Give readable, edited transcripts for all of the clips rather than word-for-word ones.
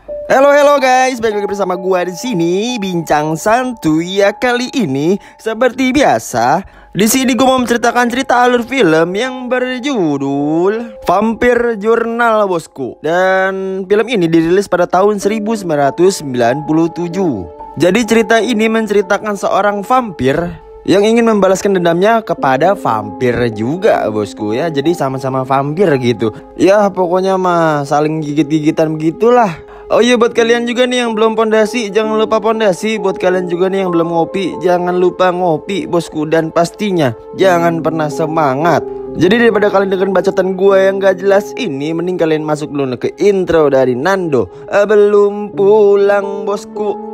Halo guys, balik lagi bersama gua di sini bincang santuy ya. Kali ini seperti biasa, di sini gua mau menceritakan cerita alur film yang berjudul Vampir Jurnal bosku. Dan film ini dirilis pada tahun 1997. Jadi cerita ini menceritakan seorang vampir yang ingin membalaskan dendamnya kepada vampir juga bosku ya. Jadi sama-sama vampir gitu. Ya pokoknya mah saling gigit-gigitan begitulah. Oh iya, buat kalian juga nih yang belum pondasi, jangan lupa pondasi. Buat kalian juga nih yang belum ngopi, jangan lupa ngopi bosku. Dan pastinya jangan pernah semangat. Jadi daripada kalian dengerin bacotan gue yang gak jelas ini, mending kalian masuk dulu ke intro dari Nando. Belum pulang bosku.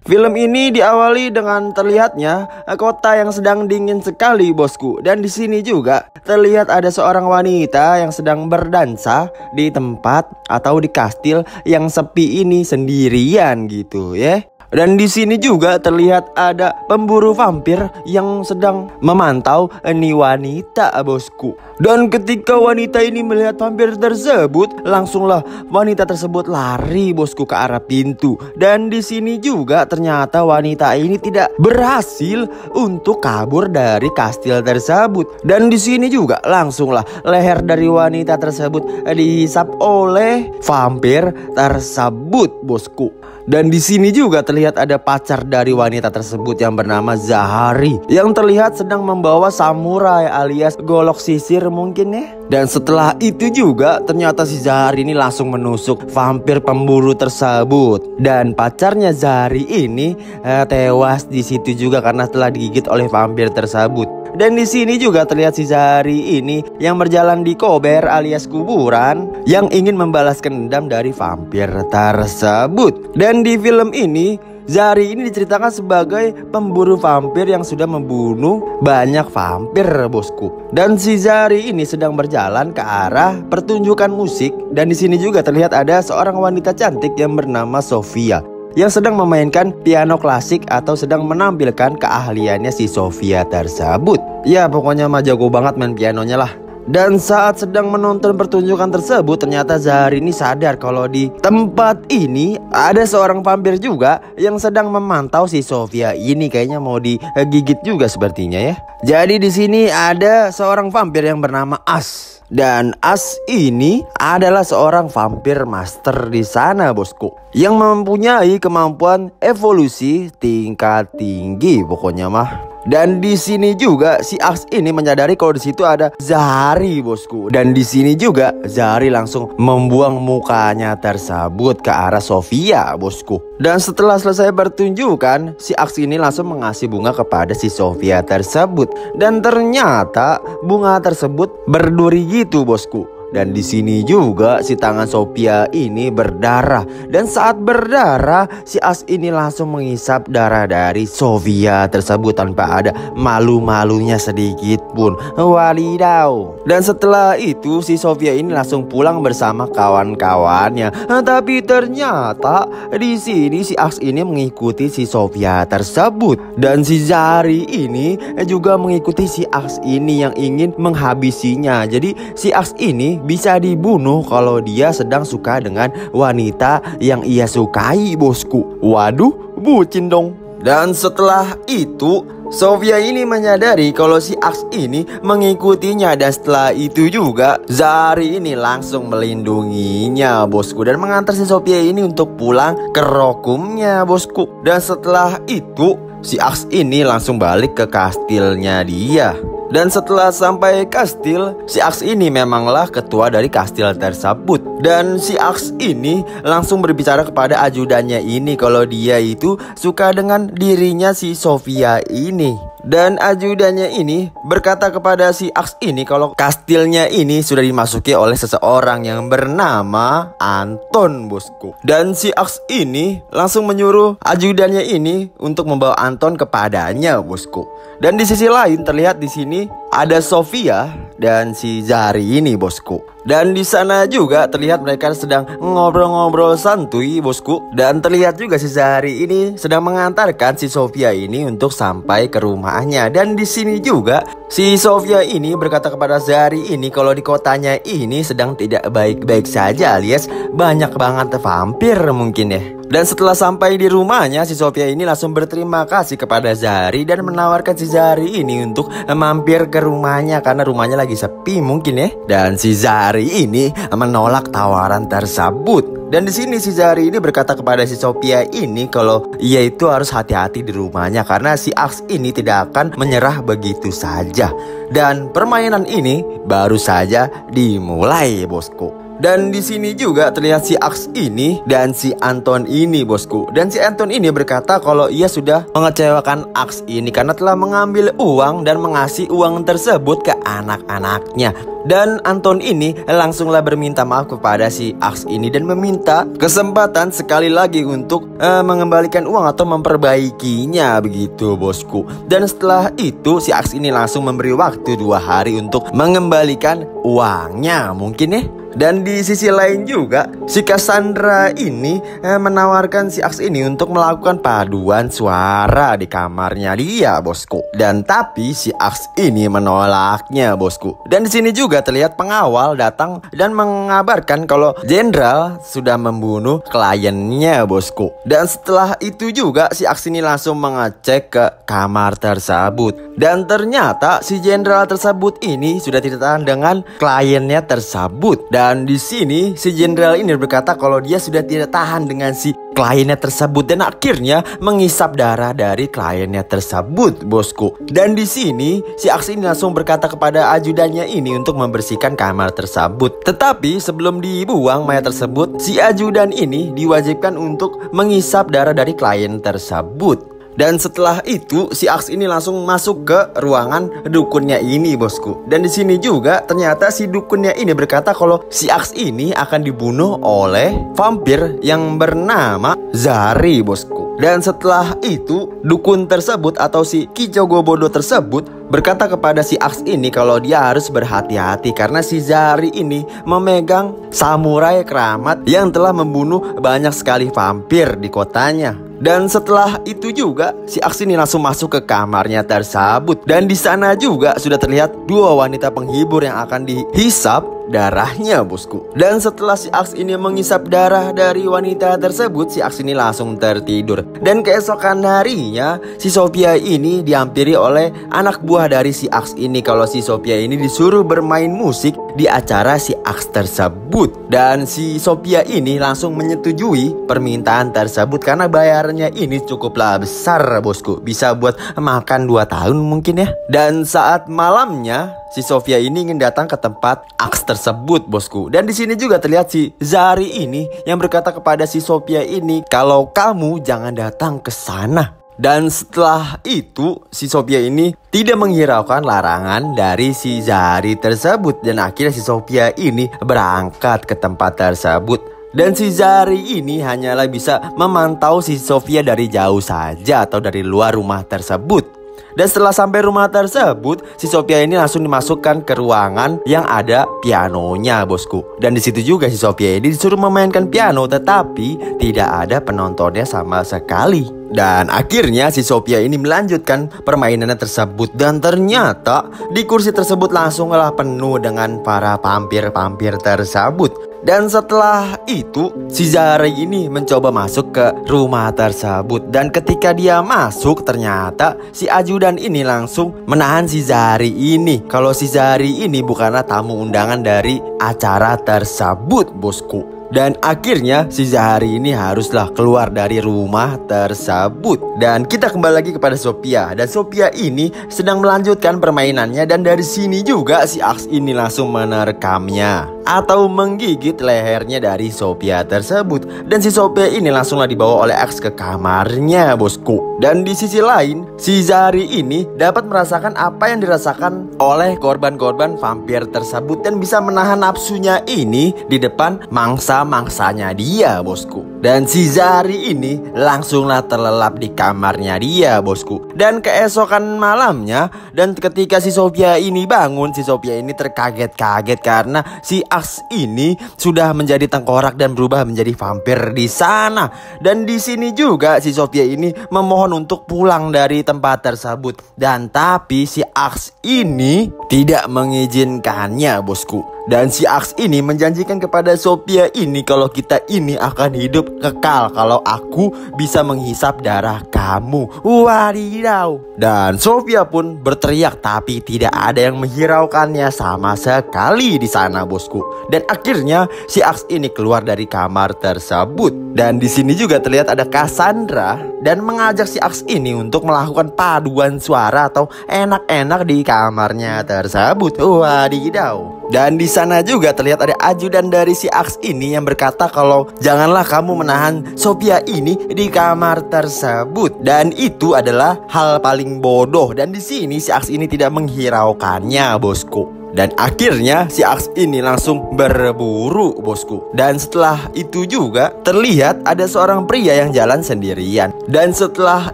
Film ini diawali dengan terlihatnya kota yang sedang dingin sekali bosku. Dan di sini juga terlihat ada seorang wanita yang sedang berdansa di tempat atau di kastil yang sepi ini sendirian gitu ya. Dan di sini juga terlihat ada pemburu vampir yang sedang memantau ini wanita bosku. Dan ketika wanita ini melihat vampir tersebut, langsunglah wanita tersebut lari bosku ke arah pintu. Dan di sini juga ternyata wanita ini tidak berhasil untuk kabur dari kastil tersebut. Dan di sini juga langsunglah leher dari wanita tersebut dihisap oleh vampir tersebut bosku. Dan di sini juga terlihat ada pacar dari wanita tersebut yang bernama Zahari, yang terlihat sedang membawa samurai alias golok sisir mungkin ya. Dan setelah itu juga ternyata si Zahari ini langsung menusuk vampir pemburu tersebut. Dan pacarnya Zahari ini tewas di situ juga karena telah digigit oleh vampir tersebut. Dan di sini juga terlihat si Zahari ini yang berjalan di kober alias kuburan yang ingin membalaskan dendam dari vampir tersebut. Dan di film ini Zahari ini diceritakan sebagai pemburu vampir yang sudah membunuh banyak vampir bosku. Dan si Zahari ini sedang berjalan ke arah pertunjukan musik. Dan di sini juga terlihat ada seorang wanita cantik yang bernama Sofia yang sedang memainkan piano klasik atau sedang menampilkan keahliannya si Sofia tersebut. Ya pokoknya mah jago banget main pianonya lah. Dan saat sedang menonton pertunjukan tersebut, ternyata Zahari ini sadar kalau di tempat ini ada seorang vampir juga yang sedang memantau si Sofia ini. Kayaknya mau digigit juga sepertinya ya. Jadi di sini ada seorang vampir yang bernama As. Dan As ini adalah seorang vampir master di sana bosku, yang mempunyai kemampuan evolusi tingkat tinggi pokoknya mah. Dan di sini juga si As ini menyadari kalau di situ ada Zahari bosku. Dan di sini juga Zahari langsung membuang mukanya tersebut ke arah Sofia bosku. Dan setelah selesai pertunjukan, si As ini langsung mengasih bunga kepada si Sofia tersebut. Dan ternyata bunga tersebut berduri gitu bosku. Dan di sini juga si tangan Sofia ini berdarah. Dan saat berdarah, si As ini langsung menghisap darah dari Sofia tersebut tanpa ada malu-malunya sedikit pun. Walidaw. Dan setelah itu si Sofia ini langsung pulang bersama kawan-kawannya. Tapi ternyata di sini si As ini mengikuti si Sofia tersebut. Dan si Zahari ini juga mengikuti si As ini yang ingin menghabisinya. Jadi si As ini bisa dibunuh kalau dia sedang suka dengan wanita yang ia sukai bosku. Waduh, bucin dong. Dan setelah itu Sofia ini menyadari kalau si As ini mengikutinya. Dan setelah itu juga Zahari ini langsung melindunginya bosku, dan mengantar si Sofia ini untuk pulang ke rokumnya bosku. Dan setelah itu si As ini langsung balik ke kastilnya dia. Dan setelah sampai kastil, si As ini memanglah ketua dari kastil tersebut. Dan si As ini langsung berbicara kepada ajudannya ini kalau dia itu suka dengan dirinya si Sofia ini. Dan ajudannya ini berkata kepada si As ini kalau kastilnya ini sudah dimasuki oleh seseorang yang bernama Anton bosku. Dan si As ini langsung menyuruh ajudannya ini untuk membawa Anton kepadanya bosku. Dan di sisi lain terlihat di sini ada Sofia dan si Zahari ini bosku. Dan di sana juga terlihat mereka sedang ngobrol-ngobrol santuy bosku. Dan terlihat juga si Zahari ini sedang mengantarkan si Sofia ini untuk sampai ke rumah rumahnya. Dan di sini juga si Sofia ini berkata kepada Zari ini kalau di kotanya ini sedang tidak baik-baik saja, alias banyak banget vampir mungkin ya. Dan setelah sampai di rumahnya, si Sofia ini langsung berterima kasih kepada Zari dan menawarkan si Zari ini untuk mampir ke rumahnya karena rumahnya lagi sepi mungkin ya. Dan si Zari ini menolak tawaran tersebut. Dan di sini si Zari ini berkata kepada si Sofia ini kalau ia itu harus hati-hati di rumahnya karena si Aks ini tidak akan menyerah begitu saja. Dan permainan ini baru saja dimulai, bosku. Dan di sini juga terlihat si Aks ini dan si Anton ini, bosku. Dan si Anton ini berkata kalau ia sudah mengecewakan Aks ini karena telah mengambil uang dan mengasih uang tersebut ke anak-anaknya. Dan Anton ini langsunglah berminta maaf kepada si Aks ini dan meminta kesempatan sekali lagi untuk mengembalikan uang atau memperbaikinya begitu, bosku. Dan setelah itu si Aks ini langsung memberi waktu 2 hari untuk mengembalikan uangnya mungkin ya. Dan di sisi lain juga si Cassandra ini menawarkan si Aks ini untuk melakukan paduan suara di kamarnya dia, bosku. Dan tapi si Aks ini menolaknya, bosku. Dan di sini juga terlihat pengawal datang dan mengabarkan kalau Jenderal sudah membunuh kliennya, bosku. Dan setelah itu juga si Aks ini langsung mengecek ke kamar tersebut. Dan ternyata si Jenderal tersebut ini sudah tidak tahan dengan kliennya tersebut. Dan di sini si Jenderal ini berkata kalau dia sudah tidak tahan dengan si kliennya tersebut dan akhirnya menghisap darah dari kliennya tersebut, bosku. Dan di sini si Aks ini langsung berkata kepada ajudannya ini untuk membersihkan kamar tersebut. Tetapi sebelum dibuang mayat tersebut, si ajudan ini diwajibkan untuk menghisap darah dari klien tersebut. Dan setelah itu si Aks ini langsung masuk ke ruangan dukunnya ini, bosku. Dan di sini juga ternyata si dukunnya ini berkata kalau si Aks ini akan dibunuh oleh vampir yang bernama Zari, bosku. Dan setelah itu dukun tersebut atau si Ki Jogobodo tersebut berkata kepada si Aks ini kalau dia harus berhati-hati karena si Zari ini memegang samurai keramat yang telah membunuh banyak sekali vampir di kotanya. Dan setelah itu juga si Aks ini langsung masuk ke kamarnya tersebut. Dan di sana juga sudah terlihat 2 wanita penghibur yang akan dihisap darahnya, bosku. Dan setelah si Aks ini menghisap darah dari wanita tersebut, si Aks ini langsung tertidur. Dan keesokan harinya si Sofia ini dihampiri oleh anak buah dari si Aks ini kalau si Sofia ini disuruh bermain musik di acara si Aks tersebut. Dan si Sofia ini langsung menyetujui permintaan tersebut karena bayarnya ini cukuplah besar, bosku. Bisa buat makan 2 tahun mungkin ya. Dan saat malamnya si Sofia ini ingin datang ke tempat Aks tersebut, bosku. Dan di sini juga terlihat si Zari ini yang berkata kepada si Sofia ini kalau kamu jangan datang ke sana. Dan setelah itu si Sofia ini tidak menghiraukan larangan dari si Zari tersebut. Dan akhirnya si Sofia ini berangkat ke tempat tersebut. Dan si Zari ini hanyalah bisa memantau si Sofia dari jauh saja atau dari luar rumah tersebut. Dan setelah sampai rumah tersebut, si Sofia ini langsung dimasukkan ke ruangan yang ada pianonya, bosku. Dan di situ juga si Sofia ini disuruh memainkan piano, tetapi tidak ada penontonnya sama sekali. Dan akhirnya si Sofia ini melanjutkan permainannya tersebut. Dan ternyata di kursi tersebut langsunglah penuh dengan para vampir-vampir tersebut. Dan setelah itu si Zari ini mencoba masuk ke rumah tersebut. Dan ketika dia masuk ternyata si ajudan ini langsung menahan si Zari ini kalau si Zari ini bukanlah tamu undangan dari acara tersebut, bosku. Dan akhirnya si Zari ini haruslah keluar dari rumah tersebut. Dan kita kembali lagi kepada Sofia. Dan Sofia ini sedang melanjutkan permainannya. Dan dari sini juga si Aks ini langsung menerekamnya atau menggigit lehernya dari Sofia tersebut. Dan si Sofia ini langsunglah dibawa oleh Aks ke kamarnya, bosku. Dan di sisi lain si Zari ini dapat merasakan apa yang dirasakan oleh korban-korban vampir tersebut. Dan bisa menahan nafsunya ini di depan mangsanya dia, bosku. Dan si Zari ini langsunglah terlelap di kamarnya dia, bosku. Dan keesokan malamnya, dan ketika si Sofia ini bangun, si Sofia ini terkaget-kaget karena si Aks ini sudah menjadi tengkorak dan berubah menjadi vampir di sana. Dan di sini juga si Sofia ini memohon untuk pulang dari tempat tersebut. Dan tapi si Aks ini tidak mengizinkannya, bosku. Dan si Aks ini menjanjikan kepada Sofia ini kalau kita ini akan hidup kekal kalau aku bisa menghisap darah kamu. Wadidaw. Dan Sofia pun berteriak tapi tidak ada yang menghiraukannya sama sekali di sana, bosku. Dan akhirnya si Aks ini keluar dari kamar tersebut. Dan di sini juga terlihat ada Cassandra dan mengajak si Aks ini untuk melakukan paduan suara atau enak-enak di kamarnya tersebut. Wadidaw. Dan di sana juga terlihat ada ajudan dari si Aks ini yang berkata kalau janganlah kamu menahan Sofia ini di kamar tersebut. Dan itu adalah hal paling bodoh. Dan di sini si Aks ini tidak menghiraukannya, bosku. Dan akhirnya si Aks ini langsung berburu, bosku. Dan setelah itu juga terlihat ada seorang pria yang jalan sendirian. Dan setelah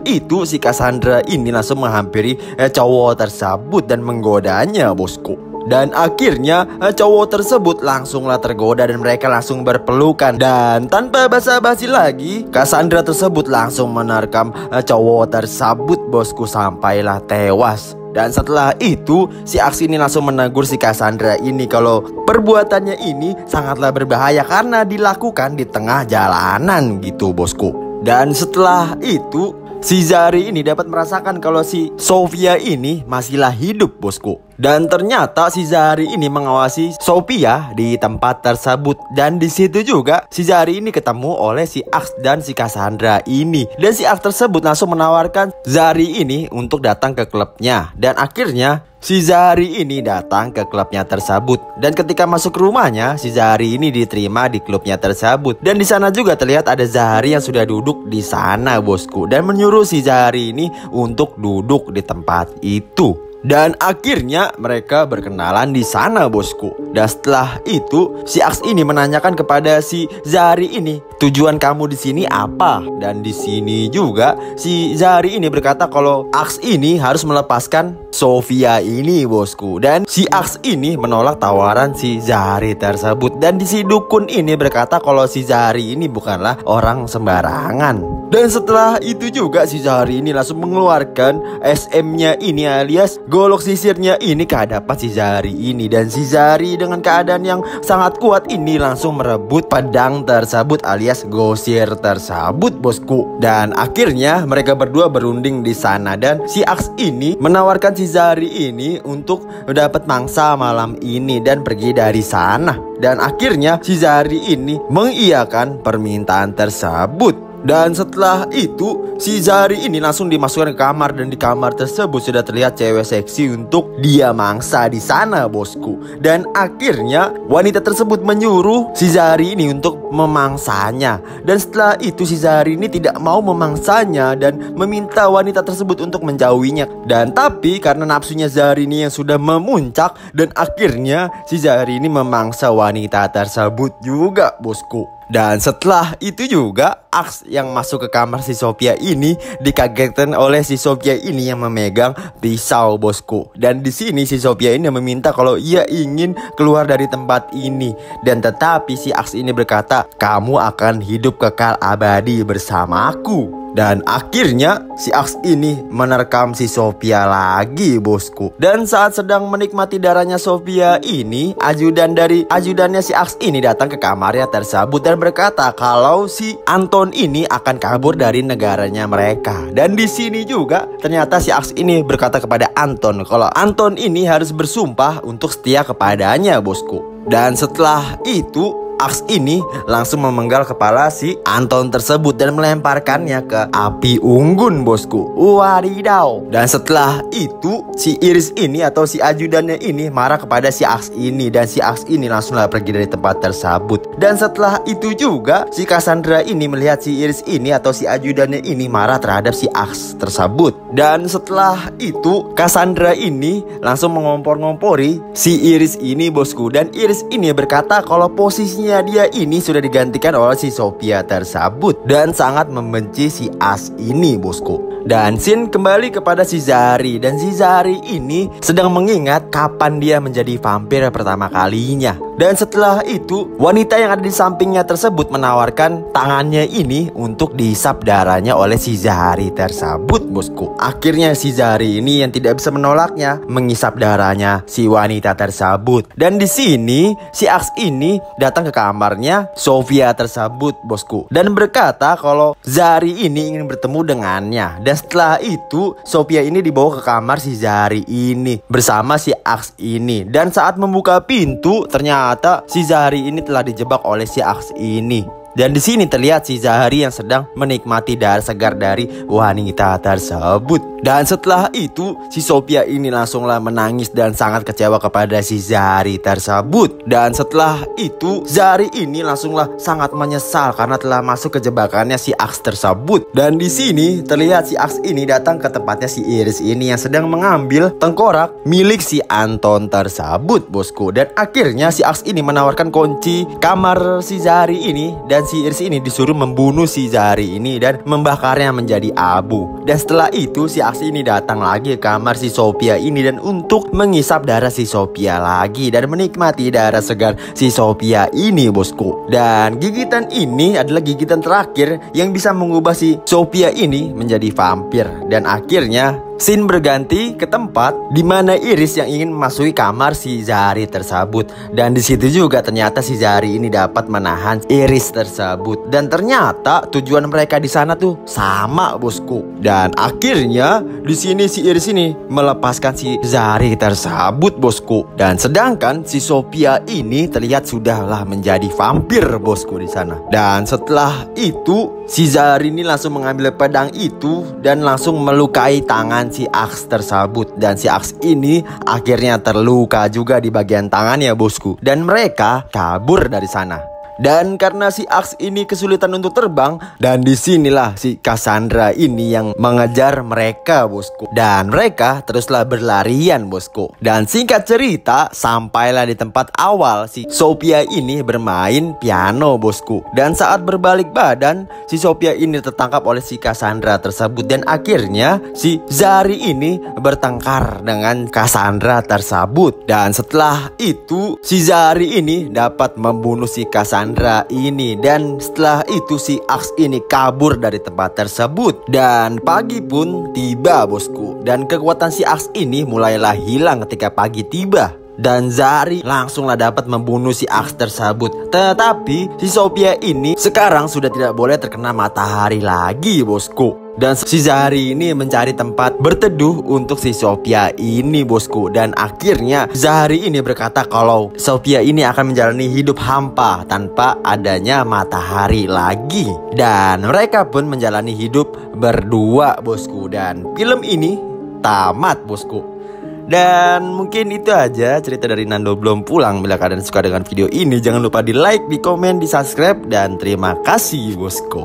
itu si Cassandra ini langsung menghampiri cowok tersebut dan menggodanya, bosku. Dan akhirnya cowok tersebut langsunglah tergoda dan mereka langsung berpelukan. Dan tanpa basa-basi lagi, Cassandra tersebut langsung menerkam cowok tersebut, bosku, sampailah tewas. Dan setelah itu si Aks ini langsung menegur si Cassandra ini kalau perbuatannya ini sangatlah berbahaya karena dilakukan di tengah jalanan gitu, bosku. Dan setelah itu si Zari ini dapat merasakan kalau si Sofia ini masihlah hidup, bosku. Dan ternyata si Zari ini mengawasi Sofia di tempat tersebut. Dan di situ juga si Zari ini ketemu oleh si Aks dan si Cassandra ini. Dan si Aks tersebut langsung menawarkan Zari ini untuk datang ke klubnya. Dan akhirnya si Zari ini datang ke klubnya tersebut. Dan ketika masuk ke rumahnya, si Zari ini diterima di klubnya tersebut. Dan di sana juga terlihat ada Zari yang sudah duduk di sana, bosku. Dan menyuruh si Zari ini untuk duduk di tempat itu. Dan akhirnya mereka berkenalan di sana, bosku. Dan setelah itu si Aks ini menanyakan kepada si Zari ini, tujuan kamu di sini apa? Dan di sini juga si Zari ini berkata kalau Aks ini harus melepaskan Sofia ini, bosku. Dan si Aks ini menolak tawaran si Zari tersebut. Dan di si dukun ini berkata kalau si Zari ini bukanlah orang sembarangan. Dan setelah itu juga si Zari ini langsung mengeluarkan SM-nya ini alias golok sisirnya ini ke hadapan si Zari ini. Dan si Zari dengan keadaan yang sangat kuat ini langsung merebut pedang tersebut alias gosir tersebut, bosku. Dan akhirnya mereka berdua berunding di sana. Dan si Aks ini menawarkan si Zari ini untuk mendapat mangsa malam ini dan pergi dari sana. Dan akhirnya si Zari ini mengiyakan permintaan tersebut. Dan setelah itu si Zari ini langsung dimasukkan ke kamar. Dan di kamar tersebut sudah terlihat cewek seksi untuk dia mangsa di sana, bosku. Dan akhirnya wanita tersebut menyuruh si Zari ini untuk memangsanya. Dan setelah itu si Zari ini tidak mau memangsanya dan meminta wanita tersebut untuk menjauhinya. Dan tapi karena nafsunya Zari ini yang sudah memuncak, dan akhirnya si Zari ini memangsa wanita tersebut juga, bosku. Dan setelah itu juga Aks yang masuk ke kamar si Sofia ini dikagetkan oleh si Sofia ini yang memegang pisau, bosku. Dan di sini si Sofia ini meminta kalau ia ingin keluar dari tempat ini. Dan tetapi si Aks ini berkata, kamu akan hidup kekal abadi bersamaku. Dan akhirnya si Aks ini menerkam si Sofia lagi, bosku. Dan saat sedang menikmati darahnya Sofia ini, ajudannya si Aks ini datang ke kamarnya tersebut dan berkata kalau si Anton ini akan kabur dari negaranya mereka. Dan di sini juga ternyata si Aks ini berkata kepada Anton kalau Anton ini harus bersumpah untuk setia kepadanya, bosku. Dan setelah itu Aks ini langsung memenggal kepala si Anton tersebut dan melemparkannya ke api unggun, bosku. Wadidaw. Dan setelah itu si Iris ini atau si ajudannya ini marah kepada si Aks ini. Dan si Aks ini langsunglah pergi dari tempat tersebut. Dan setelah itu juga si Cassandra ini melihat si Iris ini atau si ajudannya ini marah terhadap si Aks tersebut. Dan setelah itu Cassandra ini langsung mengompor-ngompori si Iris ini, bosku. Dan Iris ini berkata kalau posisinya akhirnya dia ini sudah digantikan oleh si Sophia tersebut dan sangat membenci si As ini, bosku. Dan scene kembali kepada si Zari, dan si Zari ini sedang mengingat kapan dia menjadi vampir pertama kalinya. Dan setelah itu wanita yang ada di sampingnya tersebut menawarkan tangannya ini untuk dihisap darahnya oleh si Zari tersebut, bosku. Akhirnya si Zari ini yang tidak bisa menolaknya menghisap darahnya si wanita tersebut. Dan di sini si Aks ini datang ke kamarnya Sophia tersebut, bosku, dan berkata kalau Zari ini ingin bertemu dengannya. Dan setelah itu Sophia ini dibawa ke kamar si Zari ini bersama si Aks ini. Dan saat membuka pintu ternyata si Zari ini telah dijebak oleh si Aks ini. Dan di sini terlihat si Zari yang sedang menikmati darah segar dari wanita tersebut. Dan setelah itu si Sophia ini langsunglah menangis dan sangat kecewa kepada si Zari tersebut. Dan setelah itu Zari ini langsunglah sangat menyesal karena telah masuk ke jebakannya si Aks tersebut. Dan di sini terlihat si Aks ini datang ke tempatnya si Iris ini yang sedang mengambil tengkorak milik si Anton tersebut, bosku. Dan akhirnya si Aks ini menawarkan kunci kamar si Zari ini, dan si Iris ini disuruh membunuh si Zari ini dan membakarnya menjadi abu. Dan setelah itu si Aks ini datang lagi ke kamar si Sophia ini dan untuk mengisap darah si Sophia lagi dan menikmati darah segar si Sophia ini, bosku. Dan gigitan ini adalah gigitan terakhir yang bisa mengubah si Sophia ini menjadi vampir. Dan akhirnya scene berganti ke tempat di mana Iris yang ingin memasuki kamar si Zari tersebut. Dan di situ juga ternyata si Zari ini dapat menahan Iris tersebut. Dan ternyata tujuan mereka di sana tuh sama, bosku. Dan akhirnya di sini si Iris ini melepaskan si Zari tersebut, bosku. Dan sedangkan si Sophia ini terlihat sudahlah menjadi vampir, bosku, di sana. Dan setelah itu si Zari ini langsung mengambil pedang itu dan langsung melukai tangan si Aks tersebut. Dan si Aks ini akhirnya terluka juga di bagian tangannya, bosku. Dan mereka kabur dari sana. Dan karena si Aks ini kesulitan untuk terbang, dan disinilah si Cassandra ini yang mengejar mereka, bosku. Dan mereka teruslah berlarian, bosku. Dan singkat cerita, sampailah di tempat awal si Sophia ini bermain piano, bosku. Dan saat berbalik badan, si Sophia ini tertangkap oleh si Cassandra tersebut. Dan akhirnya si Zari ini bertengkar dengan Cassandra tersebut. Dan setelah itu si Zari ini dapat membunuh si Cassandra ini. Dan setelah itu si Aks ini kabur dari tempat tersebut. Dan pagi pun tiba, bosku. Dan kekuatan si Aks ini mulailah hilang ketika pagi tiba. Dan Zari langsunglah dapat membunuh si Aks tersebut. Tetapi si Sophia ini sekarang sudah tidak boleh terkena matahari lagi, bosku. Dan si Zari ini mencari tempat berteduh untuk si Sophia ini, bosku. Dan akhirnya Zari ini berkata kalau Sophia ini akan menjalani hidup hampa tanpa adanya matahari lagi. Dan mereka pun menjalani hidup berdua, bosku. Dan film ini tamat, bosku. Dan mungkin itu aja cerita dari Nando Belum Pulang. Bila kalian suka dengan video ini, jangan lupa di like, di komen, di subscribe. Dan terima kasih, bosku.